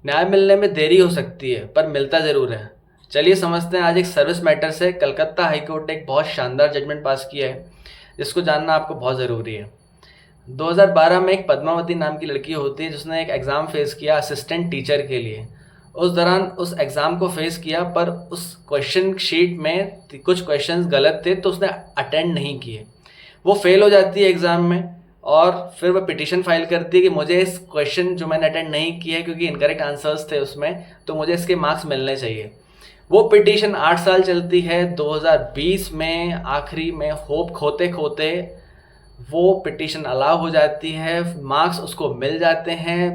न्याय मिलने में देरी हो सकती है पर मिलता ज़रूर है। चलिए समझते हैं आज एक सर्विस मैटर से। कलकत्ता हाई कोर्ट ने एक बहुत शानदार जजमेंट पास किया है जिसको जानना आपको बहुत ज़रूरी है। 2012 में एक पद्मावती नाम की लड़की होती है जिसने एक एग्ज़ाम फेस किया असिस्टेंट टीचर के लिए। उस दौरान उस एग्ज़ाम को फेस किया पर उस क्वेश्चन शीट में कुछ क्वेश्चंस गलत थे तो उसने अटेंड नहीं किए। वो फेल हो जाती है एग्ज़ाम में और फिर वो पिटीशन फाइल करती है कि मुझे इस क्वेश्चन जो मैंने अटेंड नहीं किया है क्योंकि इनकरेक्ट आंसर्स थे उसमें, तो मुझे इसके मार्क्स मिलने चाहिए। वो पिटीशन 8 साल चलती है। 2020 में आखिरी में होप खोते खोते वो पिटीशन अलाउ हो जाती है, मार्क्स उसको मिल जाते हैं,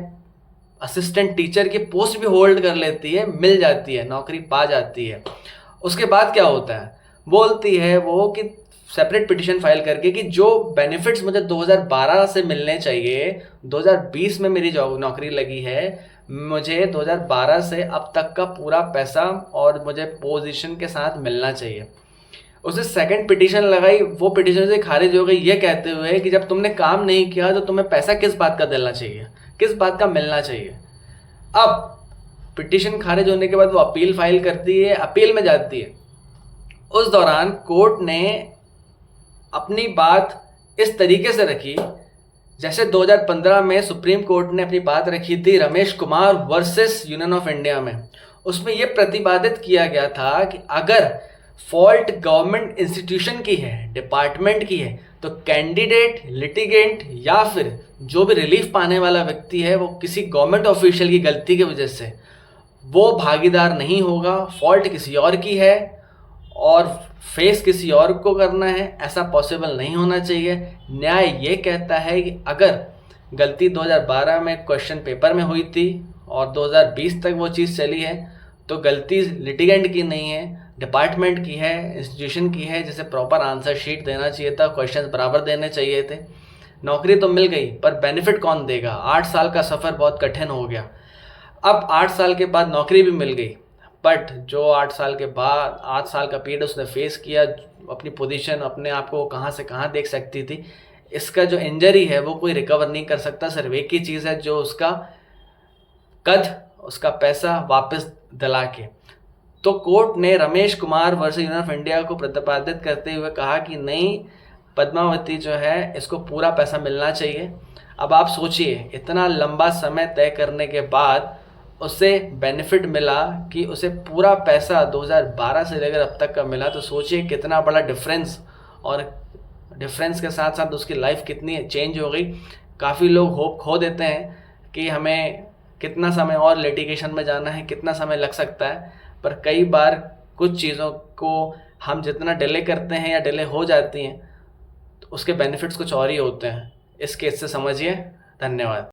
असिस्टेंट टीचर की पोस्ट भी होल्ड कर लेती है, मिल जाती है, नौकरी पा जाती है। उसके बाद क्या होता है, बोलती है वो कि सेपरेट पिटीशन फाइल करके कि जो बेनिफिट्स मुझे 2012 से मिलने चाहिए, 2020 में मेरी जॉब नौकरी लगी है, मुझे 2012 से अब तक का पूरा पैसा और मुझे पोजीशन के साथ मिलना चाहिए। उसने सेकंड पिटीशन लगाई, वो पिटीशन से खारिज हो गई ये कहते हुए कि जब तुमने काम नहीं किया तो तुम्हें पैसा किस बात का देना चाहिए, किस बात का मिलना चाहिए। अब पिटीशन खारिज होने के बाद वो अपील फाइल करती है, अपील में जाती है। उस दौरान कोर्ट ने अपनी बात इस तरीके से रखी जैसे 2015 में सुप्रीम कोर्ट ने अपनी बात रखी थी Ramesh Kumar versus union of India में। उसमें यह प्रतिपादित किया गया था कि अगर फॉल्ट गवर्नमेंट इंस्टीट्यूशन की है, डिपार्टमेंट की है, तो कैंडिडेट, लिटिगेंट या फिर जो भी रिलीफ पाने वाला व्यक्ति है वो किसी गवर्नमेंट ऑफिशियल की गलती की वजह से वो भागीदार नहीं होगा। फॉल्ट किसी और की है और फेस किसी और को करना है, ऐसा पॉसिबल नहीं होना चाहिए। न्याय ये कहता है कि अगर गलती 2012 में क्वेश्चन पेपर में हुई थी और 2020 तक वो चीज़ चली है तो गलती लिटिगेंट की नहीं है, डिपार्टमेंट की है, इंस्टीट्यूशन की है, जिसे प्रॉपर आंसर शीट देना चाहिए था, क्वेश्चंस बराबर देने चाहिए थे। नौकरी तो मिल गई पर बेनिफिट कौन देगा? 8 साल का सफ़र बहुत कठिन हो गया। अब 8 साल के बाद नौकरी भी मिल गई बट जो 8 साल के बाद 8 साल का पीरियड उसने फेस किया, अपनी पोजीशन, अपने आप को कहाँ से कहाँ देख सकती थी, इसका जो इंजरी है वो कोई रिकवर नहीं कर सकता। सिर्फ एक ही चीज़ है जो उसका कद, उसका पैसा वापस दिला के। तो कोर्ट ने Ramesh Kumar versus union of India को प्रतिपादित करते हुए कहा कि नहीं, पद्मावती जो है इसको पूरा पैसा मिलना चाहिए। अब आप सोचिए, इतना लंबा समय तय करने के बाद उसे बेनिफिट मिला कि उसे पूरा पैसा 2012 से लेकर अब तक का मिला, तो सोचिए कितना बड़ा डिफरेंस, और डिफरेंस के साथ साथ उसकी लाइफ कितनी चेंज हो गई। काफ़ी लोग होप खो देते हैं कि हमें कितना समय और लिटिगेशन में जाना है, कितना समय लग सकता है, पर कई बार कुछ चीज़ों को हम जितना डिले करते हैं या डिले हो जाती हैं तो उसके बेनिफिट्स कुछ और ही होते हैं। इस केस से समझिए। धन्यवाद।